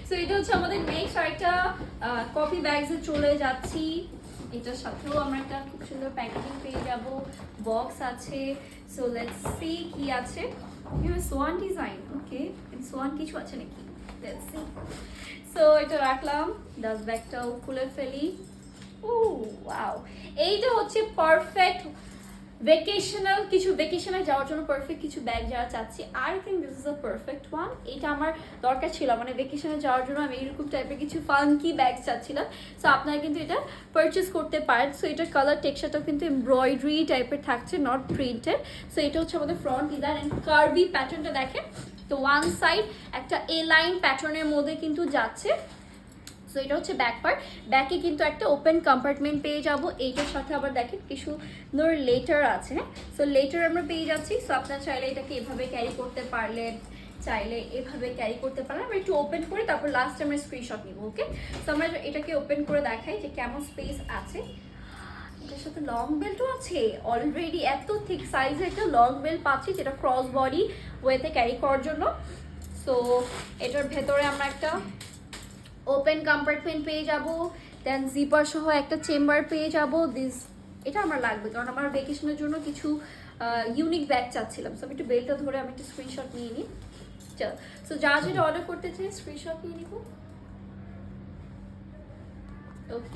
So এটা হচ্ছে আমাদের নেক্সট আরেকটা কফি ব্যাগসে চলে যাচ্ছি। এটার সাথেও আমরা একটা খুব সুন্দর প্যাকেজিং পেয়ে যাব, বক্স আছে। সো লেটস সি কি আছে। সোয়ান ডিজাইন, ওকে সোয়ান কিছু আছে নাকি, লেটস সি। সো এটা রাখলাম, ডাস্ট ব্যাগটাও খুলে ফেলি। ও ওয়াও, এইটা হচ্ছে পারফেক্ট ভেকেশনাল কিছু, ভেকেশনে যাওয়ার জন্য পারফেক্ট কিছু ব্যাগ যারা চাচ্ছি। I think this is a perfect one. এটা আমার দরকার ছিল, মানে ভেকেশনে যাওয়ার জন্য আমি এরকম টাইপের কিছু ফাঙ্কি ব্যাগ চাচ্ছিলাম। সো আপনারা কিন্তু এটা পারচেস করতে পারেন। সো এটার কালার টেক্সচারটাও কিন্তু এমব্রয়ডারি টাইপের থাকছে, নট প্রিন্টেড। সো এটা হচ্ছে আমাদের ফ্রন্ট ডিজাইন অ্যান্ড কার্ভি প্যাটার্নটা দেখেন। তো ওয়ান সাইড একটা এ লাইন প্যাটার্নের মধ্যে কিন্তু যাচ্ছে। সো এটা হচ্ছে ব্যাক পার্ট, ব্যাকে কিন্তু একটা ওপেন কম্পার্টমেন্ট পেয়ে যাব। এইটার সাথে আবার দেখেন কিছু লেটার আছে, হ্যাঁ। সো লেটার আমরা পেয়ে যাচ্ছি। সো আপনারা চাইলে এটাকে এভাবে ক্যারি করতে পারলেন, চাইলে এভাবে ক্যারি করতে পারলেন। আমরা একটু ওপেন করে তারপর লাস্টে আমরা স্ক্রিনশট নিব, ওকে। সো আমরা এটাকে ওপেন করে দেখাই যে কেমন স্পেস আছে। এটার সাথে লং বেল্টও আছে অলরেডি, এত থিক সাইজের একটা লং বেল্ট পাচ্ছি যেটা ক্রস বডি ওয়েতে ক্যারি করার জন্য। সো এটার ভেতরে আমরা একটা ওপেন কম্পার্টমেন্ট পেয়ে যাব, দেন জিপার সহ একটা চেম্বার পেয়ে যাব। এটা আমার লাগবে কারণ আমার ভেকেশনের জন্য কিছু ইউনিক ব্যাগ চাচ্ছিলাম। সো আমি একটু বেলটা ধরে আমি একটা স্ক্রিনশট নিয়ে নিই। চল, সো যা যেটা অর্ডার করতে চাই স্ক্রিনশট নিয়ে নিব, ওকে।